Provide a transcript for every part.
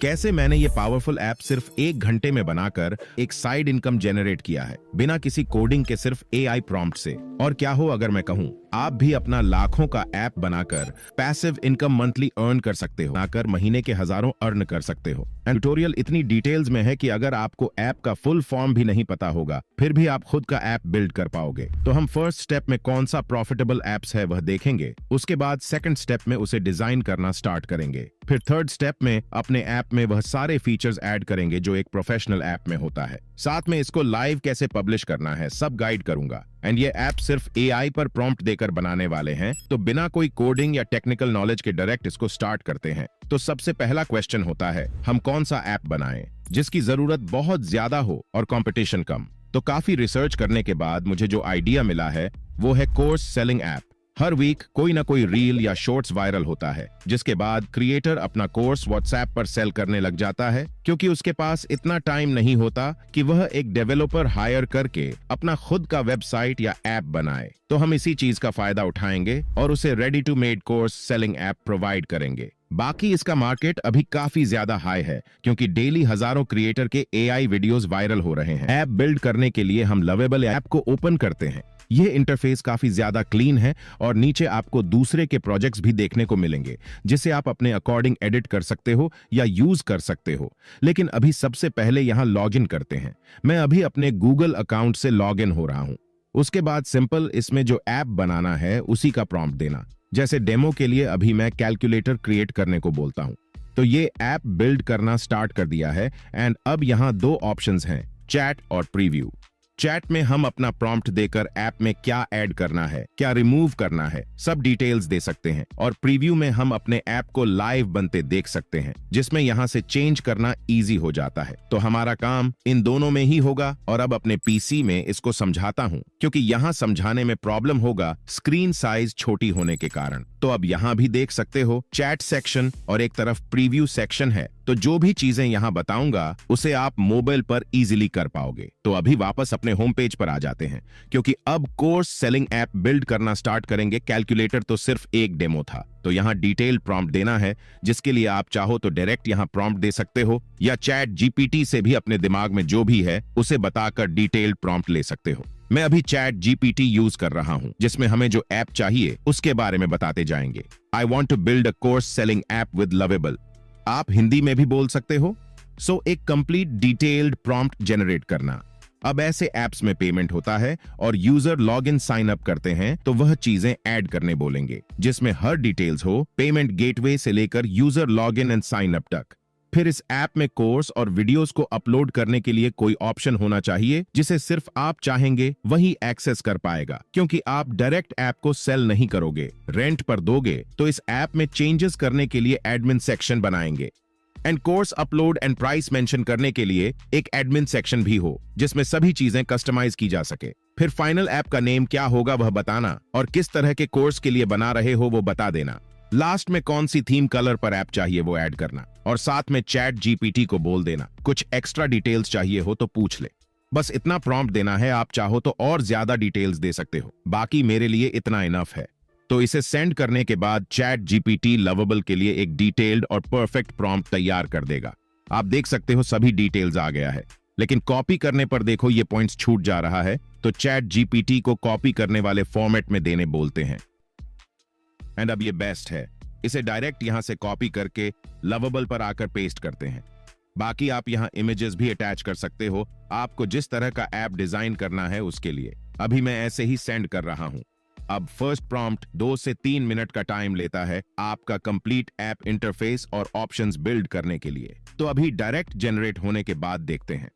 कैसे मैंने ये पावरफुल ऐप सिर्फ 1 घंटे में बनाकर एक साइड इनकम जनरेट किया है बिना किसी कोडिंग के, सिर्फ एआई प्रॉम्प्ट से। और क्या हो अगर मैं कहूं आप भी अपना लाखों का ऐप बनाकर पैसिव इनकम मंथली अर्न कर सकते हो, बनाकर महीने के हजारों अर्न कर सकते हो। ट्यूटोरियल इतनी डिटेल्स में है कि अगर आपको ऐप का फुल फॉर्म भी नहीं पता होगा फिर भी आप खुद का ऐप बिल्ड कर पाओगे। तो हम फर्स्ट स्टेप में कौन सा प्रॉफिटेबल एप्स है वह देखेंगे, उसके बाद सेकंड स्टेप में उसे डिजाइन करना स्टार्ट करेंगे, फिर थर्ड स्टेप में अपने ऐप में वह सारे फीचर्स ऐड करेंगे जो एक प्रोफेशनल ऐप में होता है। साथ में इसको लाइव कैसे पब्लिश करना है सब गाइड करूंगा। एंड ये ऐप सिर्फ एआई पर प्रॉम्प्ट देकर बनाने वाले हैं, तो बिना कोई कोडिंग या टेक्निकल नॉलेज के डायरेक्ट इसको स्टार्ट करते हैं। तो सबसे पहला क्वेश्चन होता है हम कौन सा ऐप बनाएं जिसकी जरूरत बहुत ज्यादा हो और कंपटीशन कम। तो काफी रिसर्च करने के बाद मुझे जो आइडिया मिला है वो है कोर्स सेलिंग ऐप। हर वीक कोई ना कोई रील या शॉर्ट्स वायरल होता है जिसके बाद क्रिएटर अपना कोर्स व्हाट्सएप पर सेल करने लग जाता है, क्योंकि उसके पास इतना टाइम नहीं होता कि वह एक डेवलपर हायर करके अपना खुद का वेबसाइट या ऐप बनाए। तो हम इसी चीज का फायदा उठाएंगे और उसे ready to made course selling app provide करेंगे। बाकी इसका मार्केट अभी काफी ज्यादा हाई है क्योंकि डेली हजारों क्रिएटर के एआई वीडियोस वायरल हो रहे हैं। ऐप बिल्ड करने के लिए हम लवेबल ऐप को ओपन करते हैं। यह इंटरफेस काफी ज्यादा क्लीन है और नीचे आपको दूसरे के प्रोजेक्ट्स भी देखने को मिलेंगे जिसे आप अपने अकॉर्डिंग एडिट कर सकते हो या यूज कर सकते हो। लेकिन अभी सबसे पहले यहां लॉगिन करते हैं। मैं अभी अपने गूगल अकाउंट से लॉगिन हो रहा हूं। उसके बाद सिंपल इसमें जो ऐप बनाना है उसी का प्रॉम्प्ट देना। जैसे डेमो के लिए अभी मैं कैलकुलेटर क्रिएट करने को बोलता हूं। तो ये ऐप बिल्ड करना स्टार्ट कर दिया है। एंड अब यहां दो ऑप्शंस हैं, चैट और प्रीव्यू। चैट में हम अपना प्रॉम्प्ट देकर ऐप में क्या ऐड करना है, क्या रिमूव करना है, सब डिटेल्स दे सकते हैं। और प्रीव्यू में हम अपने ऐप को लाइव बनते देख सकते हैं जिसमें यहां से चेंज करना इजी हो जाता है। तो हमारा काम इन दोनों में ही होगा। और अब अपने पीसी में इसको समझाता हूं क्योंकि यहां समझाने में प्रॉब्लम होगा स्क्रीन साइज छोटी होने के कारण। तो अब यहां भी देख सकते हो चैट सेक्शन और एक तरफ प्रीव्यू सेक्शन है। तो जो भी चीजें यहां बताऊंगा उसे आप मोबाइल पर इजीली कर पाओगे। तो अभी वापस अपने होम पेज पर आ जाते हैं क्योंकि अब कोर्स सेलिंग ऐप बिल्ड करना स्टार्ट करेंगे। कैलकुलेटर तो सिर्फ एक डेमो था। तो यहां डिटेल प्रॉम्प्ट देना है जिसके लिए आप चाहो तो डायरेक्ट यहां प्रॉम्प्ट दे सकते हो या चैट जीपीटी से भी अपने दिमाग में जो भी है उसे बताकर डिटेल्ड प्रॉम्प्ट ले सकते हो। मैं अभी चैट जीपीटी यूज कर रहा हूं जिसमें हमें जो ऐप चाहिए उसके बारे में बताते जाएंगे। I want to build a course selling app with Lovable. आप हिंदी में भी बोल सकते हो। सो एक कंप्लीट डिटेल्ड प्रॉम्प्ट जनरेट करना। अब ऐसे ऐप्स में पेमेंट होता है और user log in sign up करते हैं तो वह चीजें ऐड करने बोलेंगे जिसमें हर डिटेल्स हो, पेमेंट गेटवे से लेकर user log in and sign up तक। फिर इस ऐप में कोर्स और वीडियोस को अपलोड करने के लिए कोई ऑप्शन होना चाहिए जिसे सिर्फ आप चाहेंगे वही एक्सेस कर पाएगा, क्योंकि आप डायरेक्ट ऐप को सेल नहीं करोगे, रेंट पर दोगे। तो इस ऐप में चेंजेस करने के लिए एडमिन सेक्शन बनाएंगे। And course upload and price mention करने के लिए एक एडमिन सेक्शन भी हो जिसमें सभी चीजें कस्टमाइज की जा सके। फिर फाइनल ऐप का नेम क्या होगा वह बताना और किस तरह के कोर्स के लिए बना रहे हो वो बता देना। लास्ट में कौन सी थीम कलर पर ऐप चाहिए वो ऐड करना और साथ में चैट जीपीटी को बोल देना कुछ एक्स्ट्रा डिटेल्स चाहिए हो तो पूछ ले। बस इतना प्रॉम्प्ट देना है। आप चाहो तो और ज्यादा डिटेल्स दे सकते हो, बाकी मेरे लिए इतना इनफ है। तो इसे सेंड करने के बाद चैट जीपीटी लवेबल के लिए एक डिटेल्ड और परफेक्ट प्रॉम्प्ट तैयार कर देगा। आप देख सकते हो सभी डिटेल्स आ गया है, लेकिन कॉपी करने पर देखो ये पॉइंट्स छूट जा रहा है। तो चैट जीपीटी को कॉपी करने वाले फॉर्मेट में देने बोलते हैं। एंड अब ये बेस्ट है, इसे डायरेक्ट यहां से कॉपी करके लवेबल पर आकर पेस्ट करते हैं। बाकी आप यहां इमेजेस भी अटैच कर सकते हो आपको जिस तरह का ऐप डिजाइन करना है उसके लिए। अभी मैं ऐसे ही सेंड कर रहा हूं। अब फर्स्ट प्रॉम्प्ट 2 से 3 मिनट का टाइम लेता है आपका कंप्लीट ऐप इंटरफेस और ऑप्शंस बिल्ड करने के लिए। तो अभी डायरेक्ट जनरेट होने के बाद देखते हैं।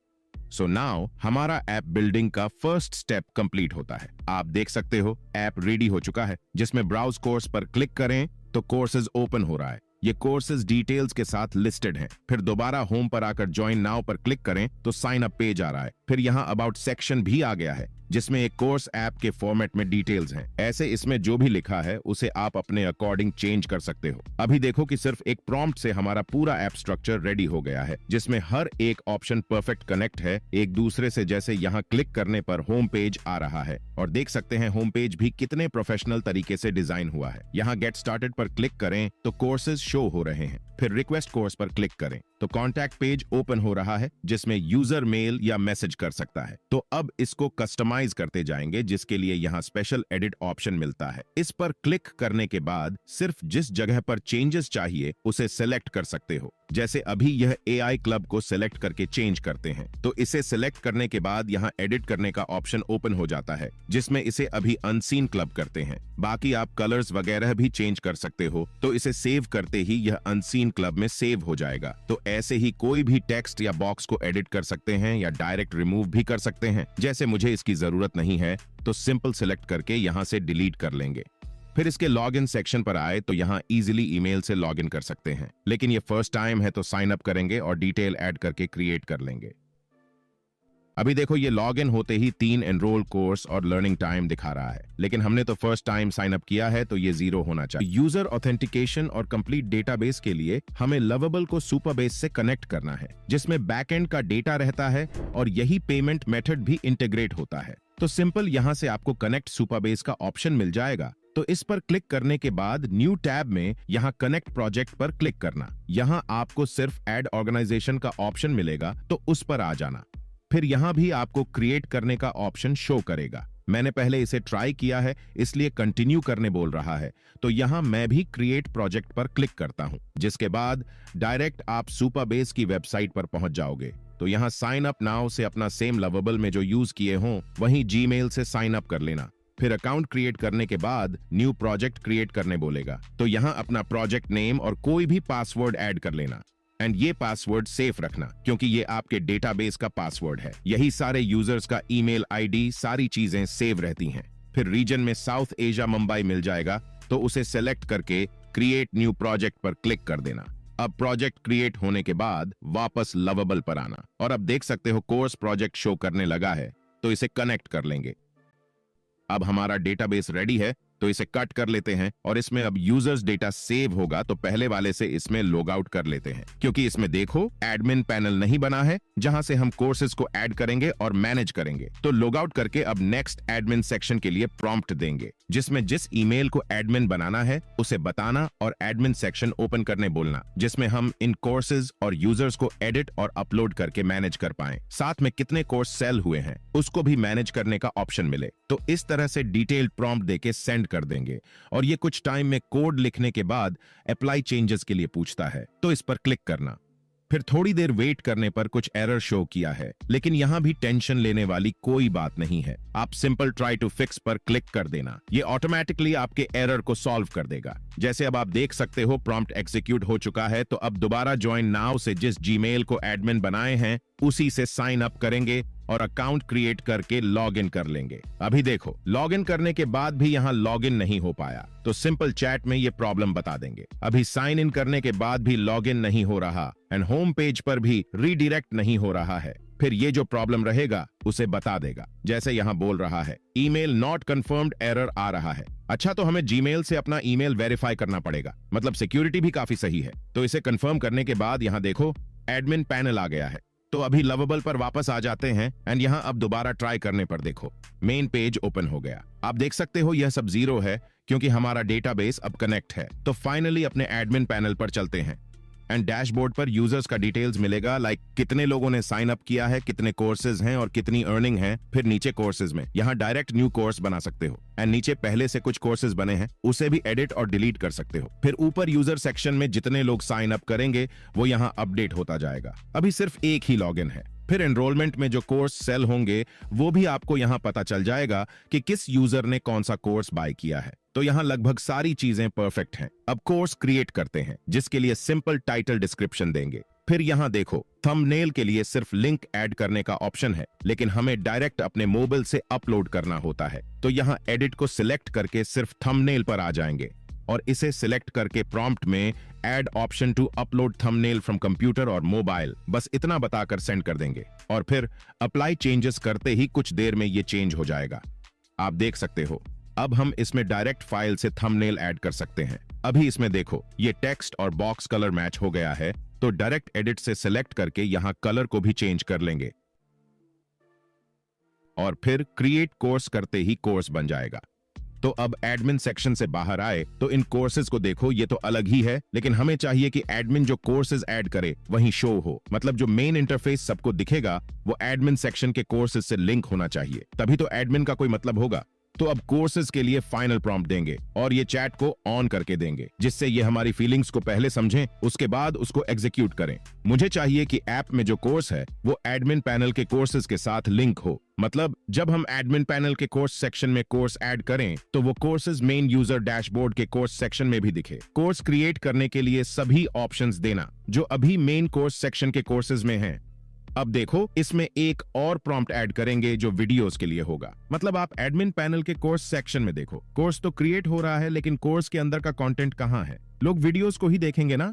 सो नाउ हमारा ऐप बिल्डिंग का फर्स्ट स्टेप कंप्लीट होता है। आप देख सकते हो ऐप रेडी हो चुका है जिसमें ब्राउज कोर्स पर क्लिक करें तो कोर्सेज ओपन हो रहा है। ये कोर्सेज डिटेल्स के साथ लिस्टेड हैं। फिर दोबारा होम पर आकर ज्वाइन नाउ पर क्लिक करें तो साइन अप पेज आ रहा है। फिर यहाँ अबाउट सेक्शन भी आ गया है जिसमें एक कोर्स ऐप के फॉर्मेट में डिटेल्स हैं। ऐसे इसमें जो भी लिखा है उसे आप अपने अकॉर्डिंग चेंज कर सकते हो। अभी देखो कि सिर्फ एक प्रॉम्प्ट से हमारा पूरा ऐप स्ट्रक्चर रेडी हो गया है जिसमें हर एक ऑप्शन परफेक्ट कनेक्ट है एक दूसरे से। जैसे यहाँ क्लिक करने पर होम पेज आ रहा है और देख सकते हैं होम पेज भी कितने प्रोफेशनल तरीके से डिजाइन हुआ है। यहाँ गेट स्टार्टेड पर क्लिक करें तो कोर्सेज शो हो रहे हैं। फिर रिक्वेस्ट कोर्स पर क्लिक करें तो कॉन्टैक्ट पेज ओपन हो रहा है जिसमें यूजर मेल या मैसेज कर सकता है। तो अब इसको कस्टमाइज करते जाएंगे, जिसके लिए यहाँ स्पेशल एडिट ऑप्शन मिलता है। इस पर क्लिक करने के बाद सिर्फ जिस जगह पर चेंजेस चाहिए उसे सेलेक्ट कर सकते हो। जैसे अभी यह एआई क्लब को सेलेक्ट करके चेंज करते हैं, तो इसे सेलेक्ट करने के बाद यहाँ एडिट करने का ऑप्शन ओपन हो जाता है, जिसमें इसे अभी अनसीन क्लब करते हैं। बाकी आप कलर्स वगैरह भी चेंज कर सकते हो, तो इसे सेव करते ही यह अनसीन क्लब में सेव हो जाएगा। तो ऐसे ही कोई भी टेक्स्ट या बॉक्स को एडिट कर सकते हैं या डायरेक्ट रिमूव भी कर सकते हैं। जैसे मुझे इसकी जरूरत नहीं है तो सिंपल सिलेक्ट करके यहाँ से डिलीट कर लेंगे। फिर इसके लॉगिन सेक्शन पर आए तो यहाँ इजीली ईमेल से लॉगिन कर सकते हैं, लेकिन ये फर्स्ट टाइम है तो साइन अप करेंगे और डिटेल ऐड करके क्रिएट कर लेंगे। अभी देखो ये लॉगिन होते ही 3 एनरोल कोर्स और लर्निंग टाइम दिखा रहा है, लेकिन हमने तो फर्स्ट टाइम साइन अप किया है तो ये 0 होना चाहिए। यूजर ऑथेंटिकेशन और कंप्लीट डेटाबेस के लिए हमें लवेबल को सुपरबेस से कनेक्ट करना है, जिसमें बैकएंड का डेटा रहता है और यही पेमेंट मेथड भी इंटीग्रेट होता है। तो सिंपल यहाँ से आपको कनेक्ट सुपरबेस का ऑप्शन मिल जाएगा। तो इस पर क्लिक करने के बाद न्यू टैब में यहाँ कनेक्ट प्रोजेक्ट पर क्लिक करना। यहाँ आपको सिर्फ ऐड ऑर्गेनाइजेशन का ऑप्शन मिलेगा, तो उस पर आ जाना। फिर यहाँ भी आपको क्रिएट करने का ऑप्शन शो करेगा। मैंने पहले इसे ट्राई किया है इसलिए कंटिन्यू करने बोल रहा है, तो यहाँ मैं भी क्रिएट प्रोजेक्ट पर क्लिक करता हूँ, जिसके बाद डायरेक्ट आप सुपरबेस की वेबसाइट पर पहुंच जाओगे। तो यहाँ साइन अप नाउ से अपना सेम लवेबल में जो यूज किए हों वहीं जीमेल से साइन अप कर लेना। फिर अकाउंट क्रिएट करने के बाद न्यू प्रोजेक्ट क्रिएट करने बोलेगा, तो यहाँ अपना प्रोजेक्ट नेम और कोई भी पासवर्ड ऐड कर लेना। एंड ये पासवर्ड सेफ रखना, क्योंकि ये आपके डेटाबेस का पासवर्ड है। यही सारे यूजर्स का ईमेल आईडी, सारी चीजें सेव रहती हैं। फिर रीजन में साउथ एशिया मुंबई मिल जाएगा, तो उसे सेलेक्ट करके क्रिएट न्यू प्रोजेक्ट पर क्लिक कर देना। अब प्रोजेक्ट क्रिएट होने के बाद वापस लवेबल पर आना, और अब देख सकते हो कोर्स प्रोजेक्ट शो करने लगा है, तो इसे कनेक्ट कर लेंगे। अब हमारा डेटाबेस रेडी है, तो इसे कट कर लेते हैं और इसमें अब यूजर्स डेटा सेव होगा, तो पहले वाले से इसमें लॉग आउट कर लेते हैं, क्योंकि इसमें देखो एडमिन पैनल नहीं बना है जहां से हम कोर्सेज को ऐड करेंगे और मैनेज करेंगे। तो लॉग आउट करके अब नेक्स्ट एडमिन सेक्शन के लिए प्रॉम्प्ट देंगे, जिसमें जिस ईमेल को एडमिन बनाना है उसे बताना और एडमिन सेक्शन ओपन करने बोलना, जिसमें हम इन कोर्सेज और यूजर्स को एडिट और अपलोड करके मैनेज कर पाए। साथ में कितने कोर्स सेल हुए हैं उसको भी मैनेज करने का ऑप्शन मिले। तो इस तरह से डिटेल्ड प्रॉम्प्ट देके सेंड कर देंगे, और ये कुछ टाइम में कोड लिखने के बाद अप्लाई चेंजेस के लिए पूछता है, तो इस पर क्लिक करना। फिर थोड़ी देर वेट करने पर कुछ एरर शो किया है, लेकिन यहां भी टेंशन लेने वाली कोई बात नहीं है। आप सिंपल ट्राई टू फिक्स पर क्लिक कर देना, ये ऑटोमेटिकली आपके एरर को सॉल्व कर देगा। जैसे अब आप देख सकते हो प्रॉम्प्ट एग्जीक्यूट हो चुका है, तो अब दोबारा ज्वाइन नाउ से जिस जीमेल को एडमिन बनाए हैं उसी से साइन अप करेंगे और अकाउंट क्रिएट करके लॉग इन कर लेंगे। अभी देखो लॉग इन करने के बाद भी यहाँ लॉग इन नहीं हो पाया, तो सिंपल चैट में ये प्रॉब्लम बता देंगे। अभी साइन इन करने के बाद भी लॉग इन नहीं हो रहा एंड होम पेज पर भी रीडायरेक्ट नहीं हो रहा है। फिर ये जो प्रॉब्लम रहेगा उसे बता देगा, जैसे यहाँ बोल रहा है ईमेल नॉट कंफर्म्ड एरर आ रहा है। अच्छा, तो हमें जीमेल से अपना ईमेल वेरीफाई करना पड़ेगा, मतलब सिक्योरिटी भी काफी सही है। तो इसे कंफर्म करने के बाद यहाँ देखो एडमिन पैनल आ गया है। तो अभी लवेबल पर वापस आ जाते हैं एंड यहाँ अब दोबारा ट्राई करने पर देखो मेन पेज ओपन हो गया। आप देख सकते हो यह सब 0 है क्योंकि हमारा डेटाबेस अब कनेक्ट है। तो फाइनली अपने एडमिन पैनल पर चलते हैं एंड डैशबोर्ड पर यूजर्स का डिटेल्स मिलेगा, लाइक कितने लोगों ने साइन अप किया है, कितने कोर्सेज हैं और कितनी अर्निंग है। फिर नीचे कोर्सेज में यहाँ डायरेक्ट न्यू कोर्स बना सकते हो एंड नीचे पहले से कुछ कोर्सेज बने हैं उसे भी एडिट और डिलीट कर सकते हो। फिर ऊपर यूजर सेक्शन में जितने लोग साइन अप करेंगे वो यहाँ अपडेट होता जाएगा। अभी सिर्फ एक ही लॉगिन है। फिर एनरोलमेंट में जो कोर्स सेल होंगे वो भी आपको यहाँ पता चल जाएगा कि किस यूजर ने कौन सा कोर्स बाय किया है। तो यहाँ लगभग सारी चीजें परफेक्ट हैं। अब कोर्स क्रिएट करते हैं, जिसके लिए सिंपल टाइटल डिस्क्रिप्शन देंगे। फिर यहाँ देखो थंबनेल के लिए सिर्फ लिंक ऐड करने का ऑप्शन है, लेकिन हमें डायरेक्ट अपने मोबाइल से अपलोड करना होता है। तो यहाँ एडिट को सिलेक्ट करके सिर्फ थंबनेल पर आ जाएंगे और इसे सिलेक्ट करके प्रॉम्प्ट में add option to upload thumbnail from computer और मोबाइल, बस इतना बताकर सेंड कर देंगे। और फिर अप्लाई चेंजेस करते ही कुछ देर में ये चेंज हो जाएगा। आप देख सकते हो अब हम इसमें डायरेक्ट फाइल से थंबनेल ऐड कर सकते हैं। अभी इसमें देखो ये टेक्स्ट और बॉक्स कलर मैच हो गया है, तो डायरेक्ट एडिट से सिलेक्ट करके यहां कलर को भी चेंज कर लेंगे और फिर क्रिएट कोर्स करते ही कोर्स बन जाएगा। तो अब एडमिन सेक्शन से बाहर आए तो इन कोर्सेज को देखो, ये तो अलग ही है, लेकिन हमें चाहिए कि एडमिन जो कोर्सेज ऐड करे वहीं शो हो। मतलब जो मेन इंटरफेस सबको दिखेगा वो एडमिन सेक्शन के कोर्सेज से लिंक होना चाहिए, तभी तो एडमिन का कोई मतलब होगा। तो अब कोर्सेज के लिए फाइनल प्रॉम्प्ट देंगे और ये चैट को ऑन करके देंगे, जिससे ये हमारी फीलिंग्स को पहले समझें, उसके बाद उसको एग्जीक्यूट करें। मुझे चाहिए कि ऐप में जो कोर्स है वो एडमिन पैनल के कोर्सेज के साथ लिंक हो। मतलब जब हम एडमिन पैनल के कोर्स सेक्शन में कोर्स ऐड करें तो वो कोर्सेज मेन यूजर डैशबोर्ड के कोर्स सेक्शन में भी दिखे। कोर्स क्रिएट करने के लिए सभी ऑप्शंस देना जो अभी मेन कोर्स सेक्शन के कोर्सेज में हैं। अब देखो, इसमें एक और प्रॉम्प्ट ऐड करेंगे जो वीडियोस के लिए होगा। मतलब आप एडमिन पैनल के कोर्स सेक्शन में देखो, कोर्स तो क्रिएट हो रहा है लेकिन कोर्स के अंदर का कंटेंट कहां है? लोग वीडियोस को ही देखेंगे ना।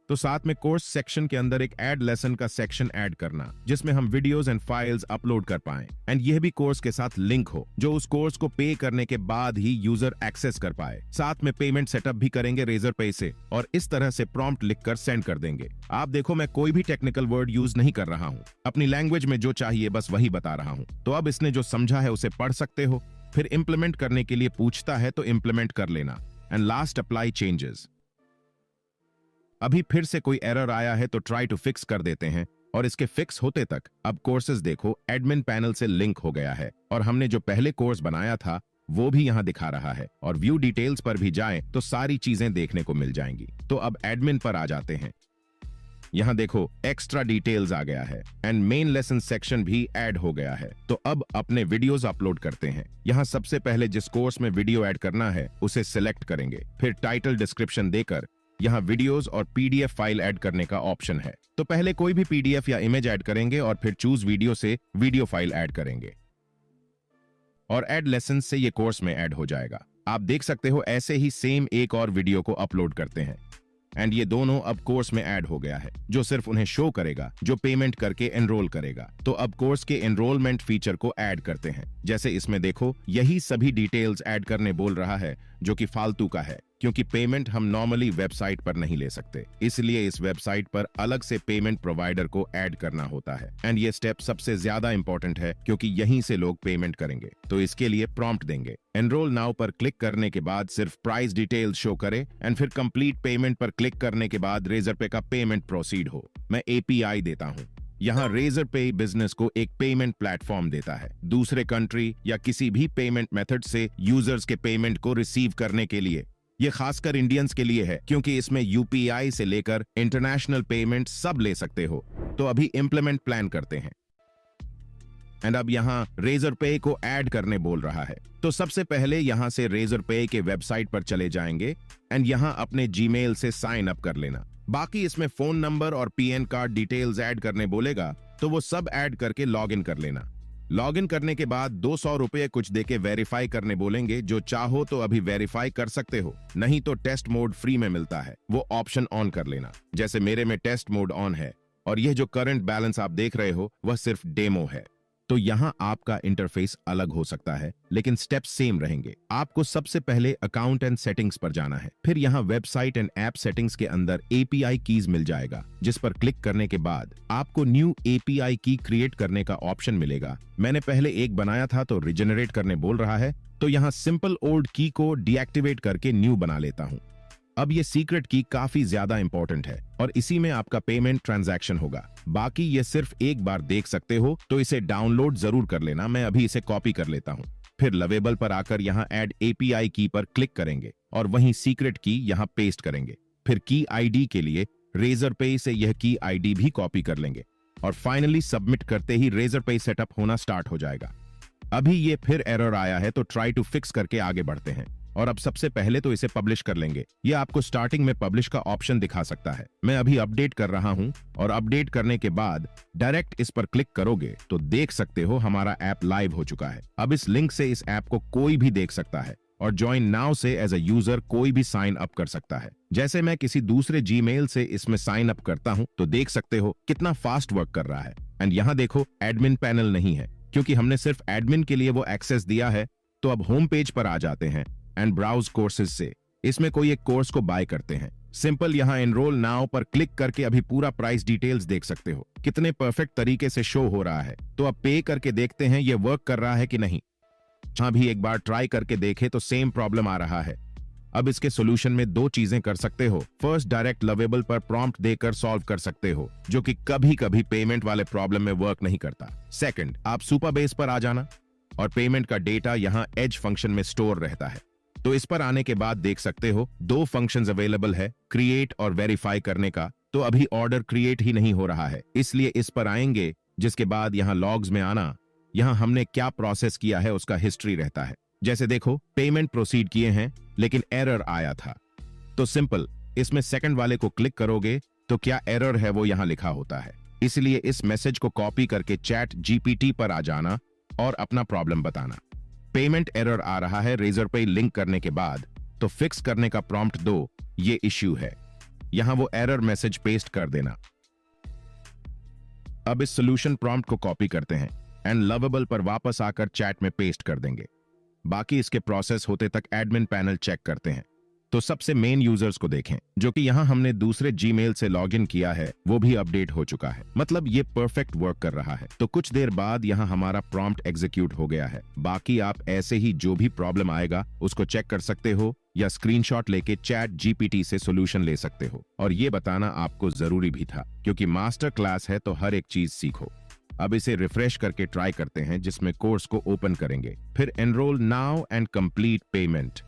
तो साथ में कोर्स सेक्शन के अंदर एक ऐड लेसन का सेक्शन ऐड करना जिसमें हम वीडियोस एंड फाइल्स अपलोड कर पाएं, एंड यह भी कोर्स के साथ लिंक हो जो उस कोर्स को पे करने के बाद ही यूजर एक्सेस कर पाए। साथ में पेमेंट सेटअप भी करेंगे रेजर पे से, और इस तरह से प्रॉम्प्ट लिखकर सेंड कर देंगे। आप देखो, मैं कोई भी टेक्निकल वर्ड यूज नहीं कर रहा हूँ, अपनी लैंग्वेज में जो चाहिए बस वही बता रहा हूँ। तो अब इसने जो समझा है उसे पढ़ सकते हो, फिर इंप्लीमेंट करने के लिए पूछता है तो इंप्लीमेंट कर लेना, एंड लास्ट अप्लाई चेंजेस। अभी फिर से कोई एरर आया है तो ट्राई टू फिक्स कर देते हैं, और इसके फिक्स होते तक अब कोर्सेज देखो एडमिन पैनल से लिंक हो गया है, और हमने जो पहले कोर्स बनाया था वो भी यहाँ दिखा रहा है। और व्यू डिटेल्स पर भी जाएं तो सारी चीजें देखने को मिल जाएंगी। तो अब एडमिन पर आ जाते हैं। यहाँ देखो एक्स्ट्रा डिटेल्स आ गया है, एंड मेन लेसन सेक्शन भी ऐड हो गया है। तो अब अपने वीडियोस अपलोड करते हैं। यहाँ सबसे पहले जिस कोर्स में वीडियो ऐड करना है उसे सिलेक्ट करेंगे, फिर टाइटल डिस्क्रिप्शन देकर यहाँ वीडियोस और पीडीएफ फाइल ऐड करने का ऑप्शन है। तो पहले कोई भी पीडीएफ या इमेज ऐड करेंगे और फिर चूज वीडियो से वीडियो फाइल ऐड करेंगे, और ऐड लेसन से ये कोर्स में ऐड हो जाएगा। आप देख सकते हो ऐसे ही सेम एक और वीडियो को अपलोड करते हैं, एंड ये दोनों अब कोर्स में ऐड हो गया है, जो सिर्फ उन्हें शो करेगा जो पेमेंट करके एनरोल करेगा। तो अब कोर्स के एनरोलमेंट फीचर को ऐड करते हैं। जैसे इसमें देखो, यही सभी डिटेल्स ऐड करने बोल रहा है जो कि फालतू का है, क्योंकि पेमेंट हम नॉर्मली वेबसाइट पर नहीं ले सकते, इसलिए इस वेबसाइट पर अलग से पेमेंट प्रोवाइडर को ऐड करना होता है। एंड ये स्टेप सबसे ज्यादा इंपॉर्टेंट है क्योंकि यहीं से लोग पेमेंट करेंगे। तो इसके लिए प्रॉम्प्ट देंगे, एनरोल नाउ पर क्लिक करने के बाद सिर्फ प्राइस डिटेल्स शो करे, एंड फिर कंप्लीट पेमेंट पर क्लिक करने के बाद रेजर पे का पेमेंट प्रोसीड हो। मैं एपीआई देता हूँ। यहाँ रेजर पे बिजनेस को एक पेमेंट प्लेटफॉर्म देता है दूसरे कंट्री या किसी भी पेमेंट मेथड से यूजर्स के पेमेंट को रिसीव करने के लिए। ये खासकर इंडियंस के लिए है क्योंकि इसमें यूपीआई से लेकर इंटरनेशनल पेमेंट सब ले सकते हो। तो अभी इंप्लीमेंट प्लान करते हैं, एंड अब यहाँ रेजर पे को ऐड करने बोल रहा है। तो सबसे पहले यहाँ से रेजर पे के वेबसाइट पर चले जाएंगे, एंड यहाँ अपने जीमेल से साइन अप कर लेना। बाकी इसमें फोन नंबर और पीएन कार्ड डिटेल्स ऐड करने बोलेगा, तो वो सब ऐड करके लॉग इन कर लेना। लॉग इन करने के बाद 200 रुपये कुछ देके वेरीफाई करने बोलेंगे। जो चाहो तो अभी वेरीफाई कर सकते हो, नहीं तो टेस्ट मोड फ्री में मिलता है, वो ऑप्शन ऑन कर लेना। जैसे मेरे में टेस्ट मोड ऑन है, और यह जो करंट बैलेंस आप देख रहे हो वह सिर्फ डेमो है। तो यहाँ आपका इंटरफेस अलग हो सकता है लेकिन स्टेप्स सेम रहेंगे। आपको सबसे पहले अकाउंट एंड सेटिंग्स पर जाना है, फिर यहाँ वेबसाइट एंड ऐप सेटिंग्स के अंदर एपीआई कीज मिल जाएगा, जिस पर क्लिक करने के बाद आपको न्यू एपीआई की क्रिएट करने का ऑप्शन मिलेगा। मैंने पहले एक बनाया था तो रिजेनरेट करने बोल रहा है, तो यहाँ सिंपल ओल्ड की को डीएक्टिवेट करके न्यू बना लेता हूँ। अब ये सीक्रेट की काफी ज्यादा इंपॉर्टेंट है और इसी में आपका पेमेंट ट्रांजैक्शन होगा। बाकी ये सिर्फ एक बार देख सकते हो, तो इसे डाउनलोड जरूर कर लेना। मैं अभी इसे कॉपी कर लेता हूँ। फिर लवेबल पर आकर यहाँ ऐड एपीआई की पर क्लिक करेंगे और वहीं सीक्रेट की यहाँ पेस्ट करेंगे। फिर की आईडी के लिए रेजर पे से यह की आईडी भी कॉपी कर लेंगे और फाइनली सबमिट करते ही रेजर पे सेटअप होना स्टार्ट हो जाएगा। अभी ये फिर एरर आया है तो ट्राई टू फिक्स करके आगे बढ़ते हैं। और अब सबसे पहले तो इसे पब्लिश कर लेंगे। ये आपको स्टार्टिंग में पब्लिश का ऑप्शन दिखा सकता है। मैं अभी अपडेट कर रहा हूं और अपडेट करने के बाद डायरेक्ट इस पर क्लिक करोगे तो देख सकते हो हमारा ऐप लाइव हो चुका है। अब इस लिंक से इस ऐप को कोई भी देख सकता है और ज्वाइन नाउ से एज अ यूजर कोई भी साइन अप कर सकता है। जैसे मैं किसी दूसरे जीमेल से इसमें साइन अप करता हूं तो देख सकते हो कितना फास्ट वर्क कर रहा है। एंड यहाँ देखो एडमिन पैनल नहीं है क्योंकि हमने सिर्फ एडमिन के लिए वो एक्सेस दिया है। तो अब होम पेज पर आ जाते हैं एंड ब्राउज कोर्सेज से इसमें कोई एक कोर्स को बाय करते हैं। सिंपल यहाँ एनरोल नाउ पर क्लिक करके अभी पूरा प्राइस डिटेल्स देख सकते हो, कितने परफेक्ट तरीके से शो हो रहा है। तो अब पे करके देखते हैं ये वर्क कर रहा है कि नहीं। जहां भी एक बार ट्राई करके देखे तो सेम प्रॉब्लम आ रहा है। अब इसके सोल्यूशन में दो चीजें कर सकते हो। फर्स्ट, डायरेक्ट लवेबल पर प्रॉम्प्ट देकर सॉल्व कर सकते हो, जो कि कभी कभी पेमेंट वाले प्रॉब्लम में वर्क नहीं करता। सेकंड, आप सुपरबेस पर आ जाना और पेमेंट का डेटा यहाँ एज फंक्शन में स्टोर रहता है। तो इस पर आने के बाद देख सकते हो दो फंक्शंस अवेलेबल है, क्रिएट और वेरीफाई करने का। तो अभी ऑर्डर क्रिएट ही नहीं हो रहा है, इसलिए इस पर आएंगे, जिसके बाद यहाँ लॉग्स में आना, यहाँ हमने क्या प्रोसेस किया है उसका हिस्ट्री रहता है। जैसे देखो, पेमेंट प्रोसीड किए हैं लेकिन एरर आया था। तो सिंपल, इसमें सेकंड वाले को क्लिक करोगे तो क्या एरर है वो यहाँ लिखा होता है। इसलिए इस मैसेज को कॉपी करके चैट जीपीटी पर आ जाना और अपना प्रॉब्लम बताना। पेमेंट एरर आ रहा है रेजरपे लिंक करने के बाद, तो फिक्स करने का प्रॉम्प्ट दो, ये इश्यू है। यहां वो एरर मैसेज पेस्ट कर देना। अब इस सॉल्यूशन प्रॉम्प्ट को कॉपी करते हैं एंड लवेबल पर वापस आकर चैट में पेस्ट कर देंगे। बाकी इसके प्रोसेस होते तक एडमिन पैनल चेक करते हैं। तो सबसे मेन यूजर्स को देखें, जो कि यहां हमने दूसरे जीमेल से लॉगिन किया है, वो भी अपडेट हो चुका है। मतलब ये परफेक्ट वर्क कर रहा है। तो कुछ देर बाद यहां हमारा प्रॉम्प्ट एग्जीक्यूट हो गया है। बाकी आप ऐसे ही जो भी प्रॉब्लम आएगा उसको चेक कर सकते हो या स्क्रीनशॉट लेके चैट जीपीटी से सॉल्यूशन ले सकते हो। और ये बताना आपको जरूरी भी था, क्योंकि मास्टर क्लास है तो हर एक चीज सीखो। अब इसे रिफ्रेश करके ट्राई करते हैं, जिसमें कोर्स को ओपन करेंगे, फिर enrol now and complete payment.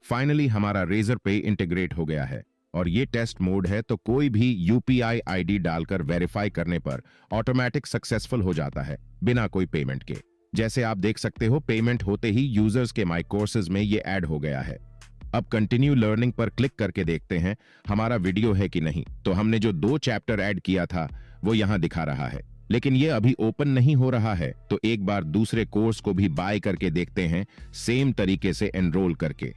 Finally हमारा रेजरपे इंटीग्रेट हो गया है और ये टेस्ट मोड है, तो कोई भी यूपीआई आईडी डालकर वेरीफाई करने पर ऑटोमेटिक सक्सेसफुल हो जाता है बिना कोई पेमेंट के। जैसे आप देख सकते हो, पेमेंट होते ही यूजर्स के माई कोर्सेज में ये ऐड हो गया है। अब कंटिन्यू लर्निंग पर क्लिक करके देखते हैं हमारा वीडियो है कि नहीं। तो हमने जो 2 चैप्टर ऐड किया था वो यहाँ दिखा रहा है, लेकिन ये अभी ओपन नहीं हो रहा है। तो एक बार दूसरे कोर्स को भी बाय करके देखते हैं, सेम तरीके से एनरोल करके।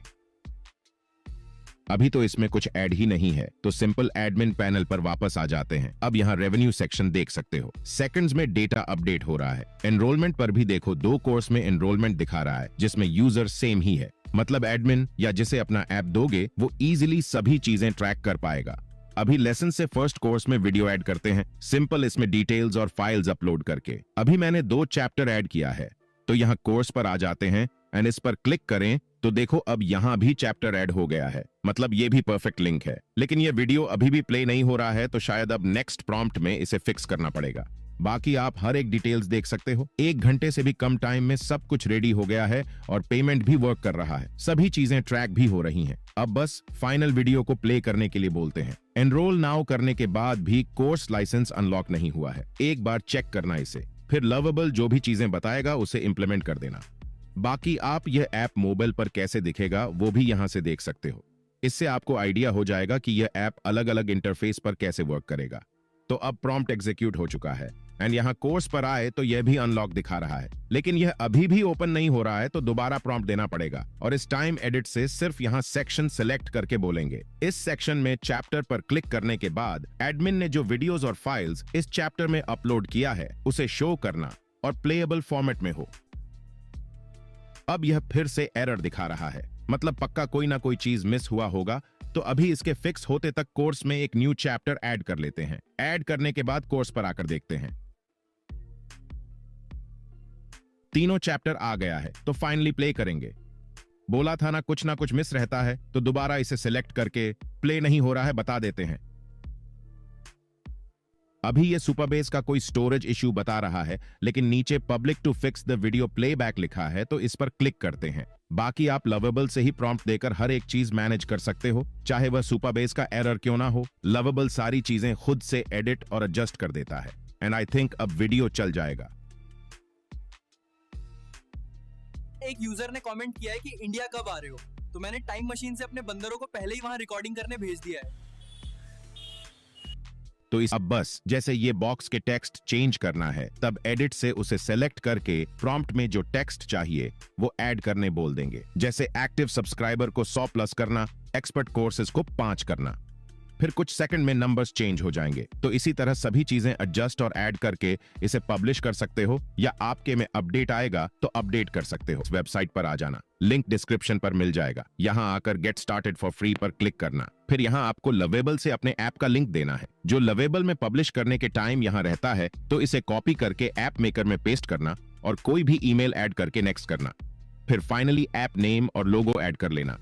अभी तो इसमें कुछ ऐड ही नहीं है, तो सिंपल एडमिन पैनल पर वापस आ जाते हैं। अब यहाँ रेवेन्यू सेक्शन देख सकते हो, सेकंड्स में डेटा अपडेट हो रहा है। एनरोलमेंट पर भी देखो, 2 कोर्स में एनरोलमेंट दिखा रहा है, जिसमें यूजर सेम ही है। मतलब एडमिन या जिसे अपना ऐप दोगे वो इजीली सभी चीजें ट्रैक कर पाएगा। अभी लेसन से फर्स्ट कोर्स में वीडियो ऐड करते हैं, सिंपल इसमें डिटेल्स और फाइल्स अपलोड करके। अभी मैंने 2 चैप्टर ऐड किया है, तो यहाँ कोर्स पर आ जाते हैं एंड इस पर क्लिक करें तो देखो अब यहाँ भी चैप्टर ऐड हो गया है। मतलब ये भी परफेक्ट लिंक है, लेकिन ये वीडियो अभी भी प्ले नहीं हो रहा है, तो शायद अब नेक्स्ट प्रॉम्प्ट में इसे फिक्स करना पड़ेगा। बाकी आप हर एक डिटेल्स देख सकते हो। 1 घंटे से भी कम टाइम में सब कुछ रेडी हो गया है और पेमेंट भी वर्क कर रहा है। सभी चीजें ट्रैक भी हो रही हैं। अब बस फाइनल वीडियो को प्ले करने के लिए बोलते हैं। एनरोल नाउ करने के बाद भी कोर्स लाइसेंस अनलॉक नहीं हुआ है। एक बार चेक करना इसे, फिर लवेबल जो भी चीजें बताएगा उसे इंप्लीमेंट कर देना। बाकी आप यह ऐप मोबाइल पर कैसे दिखेगा वो भी यहां से देख सकते हो। इससे आपको आइडिया हो जाएगा कि यह ऐप अलग अलग इंटरफेस पर कैसे वर्क करेगा। तो अब प्रॉम्प्ट एग्जीक्यूट हो चुका है एंड यहाँ कोर्स पर आए तो यह भी अनलॉक दिखा रहा है, लेकिन यह अभी भी ओपन नहीं हो रहा है, तो दोबारा प्रॉम्प्ट देना पड़ेगा। और इस टाइम एडिट से सिर्फ यहाँ सेक्शन सिलेक्ट करके बोलेंगे। इस सेक्शन में चैप्टर पर क्लिक करने के बाद एडमिन ने जो वीडियोस और फाइल्स इस चैप्टर में अपलोड किया है उसे शो करना और प्लेएबल फॉर्मेट में हो। अब यह फिर से एरर दिखा रहा है, मतलब पक्का कोई ना कोई चीज मिस हुआ होगा। तो अभी इसके फिक्स होते तक कोर्स में एक न्यू चैप्टर ऐड कर लेते हैं। ऐड करने के बाद कोर्स पर आकर देखते हैं, तीनों चैप्टर आ गया है। तो फाइनली प्ले करेंगे। बोला था ना कुछ मिस रहता है, तो दोबारा इसे सिलेक्ट करके प्ले नहीं हो रहा है बता देते हैं। अभी ये सुपरबेस का कोई स्टोरेज इश्यू बता रहा है, लेकिन नीचे public to fix the video playback लिखा है, तो इस पर क्लिक करते हैं। बाकी आप लवेबल से ही प्रॉम्प्ट देकर हर एक चीज मैनेज कर सकते हो, चाहे वह सुपरबेस का एरर क्यों ना हो। लवेबल सारी चीजें खुद से एडिट और एडजस्ट कर देता है एंड आई थिंक अब वीडियो चल जाएगा। एक यूजर ने कमेंट किया है कि इंडिया कब आ रहे हो, तो मैंने टाइम मशीन से अपने बंदरों को पहले ही वहां रिकॉर्डिंग करने भेज दिया है। तो अब बस जैसे ये बॉक्स के टेक्स्ट चेंज करना है, तब एडिट से उसे सेलेक्ट करके प्रॉम्प्ट में जो टेक्स्ट चाहिए वो ऐड करने बोल देंगे। जैसे एक्टिव सब्सक्राइबर को 100+ करना, एक्सपर्ट कोर्सेज को 5 करना। फिर कुछ सेकंड में नंबर्स चेंज हो जाएंगे। तो इसी तरह सभी चीजें एडजस्ट और ऐड करके इसे पब्लिश कर सकते हो, या आपके में अपडेट आएगा तो अपडेट कर सकते हो। वेबसाइट पर आ जाना, लिंक डिस्क्रिप्शन पर मिल जाएगा। यहां आकर गेट स्टार्टेड फॉर फ्री पर क्लिक करना। फिर यहां आपको लवेबल से अपने ऐप का लिंक देना है। जो लवेबल में पब्लिश करने के टाइम यहां रहता है, तो इसे कॉपी करके ऐप मेकर में पेस्ट करना और कोई भी ईमेल ऐड करके नेक्स्ट करना। फिर फाइनली ऐप नेम और लोगो ऐड कर लेना,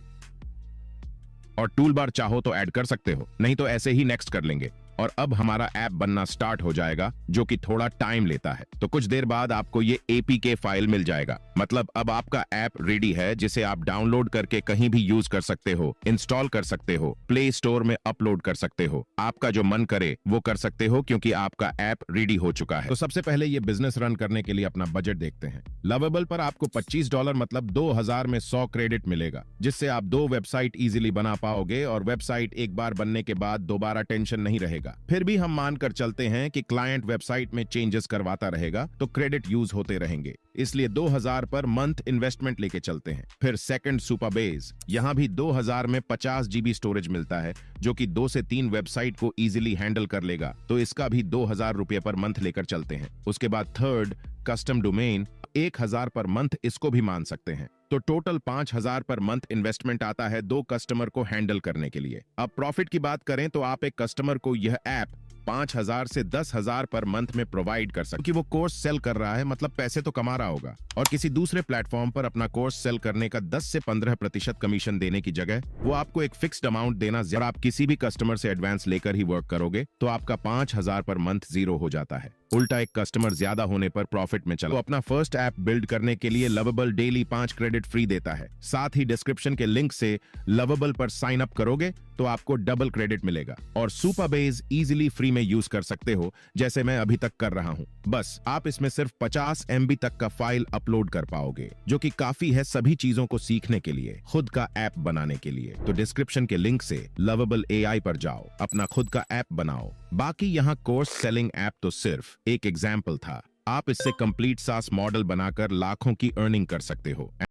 और टूल बार चाहो तो ऐड कर सकते हो, नहीं तो ऐसे ही नेक्स्ट कर लेंगे। और अब हमारा ऐप बनना स्टार्ट हो जाएगा, जो कि थोड़ा टाइम लेता है। तो कुछ देर बाद आपको ये APK फाइल मिल जाएगा, मतलब अब आपका ऐप रेडी है, जिसे आप डाउनलोड करके कहीं भी यूज कर सकते हो, इंस्टॉल कर सकते हो, प्ले स्टोर में अपलोड कर सकते हो, आपका जो मन करे वो कर सकते हो, क्योंकि आपका ऐप रेडी हो चुका है। तो सबसे पहले ये बिजनेस रन करने के लिए अपना बजट देखते हैं। लवेबल पर आपको $25 मतलब 2000 में 100 क्रेडिट मिलेगा, जिससे आप 2 वेबसाइट इजीली बना पाओगे, और वेबसाइट एक बार बनने के बाद दोबारा टेंशन नहीं रहेगा। फिर भी हम मानकर चलते हैं कि क्लाइंट वेबसाइट में चेंजेस करवाता रहेगा, तो क्रेडिट यूज होते रहेंगे, इसलिए 2000 पर मंथ इन्वेस्टमेंट लेके चलते हैं। फिर सेकंड सुपरबेज, यहां भी 2000 में 50 GB स्टोरेज मिलता है, जो कि 2 से 3 वेबसाइट को इजीली हैंडल कर लेगा, तो इसका भी 2000 रुपए पर मंथ लेकर चलते हैं। उसके बाद third custom domain, 1000 per month इसको भी मान सकते हैं। तो टोटल 5000 पर मंथ इन्वेस्टमेंट आता है 2 कस्टमर को हैंडल करने के लिए। अब प्रॉफिट की बात करें तो आप एक कस्टमर को यह ऐप 5000 से 10,000 पर मंथ में प्रोवाइड कर सकते, क्योंकि वो कोर्स सेल कर रहा है, मतलब पैसे तो कमा रहा होगा। और किसी दूसरे प्लेटफॉर्म पर अपना कोर्स सेल करने का 10 से 15% कमीशन देने की जगह वो आपको एक फिक्स्ड अमाउंट देना, और आप किसी भी कस्टमर से एडवांस लेकर ही वर्क करोगे, तो आपका 5000 पर मंथ जीरो हो जाता है। उल्टा एक कस्टमर ज्यादा होने पर प्रॉफिट में चलो। तो अपना फर्स्ट ऐप बिल्ड करने के लिए लवेबल डेली 5 क्रेडिट फ्री देता है। साथ ही डिस्क्रिप्शन के लिंक से लवेबल पर साइन अप करोगे तो आपको डबल क्रेडिट मिलेगा, और सुपरबेज इजीली फ्री में यूज कर सकते हो, जैसे मैं अभी तक कर रहा हूं। बस आप इसमें सिर्फ 50 MB तक का फाइल अपलोड कर पाओगे, जो कि काफी है सभी चीजों को सीखने के लिए, खुद का ऐप बनाने के लिए। तो डिस्क्रिप्शन के लिंक से लवेबल AI पर जाओ, अपना खुद का ऐप बनाओ। बाकी यहाँ कोर्स सेलिंग ऐप तो सिर्फ एक एग्जाम्पल था, आप इससे कंप्लीट SaaS मॉडल बनाकर लाखों की अर्निंग कर सकते हो।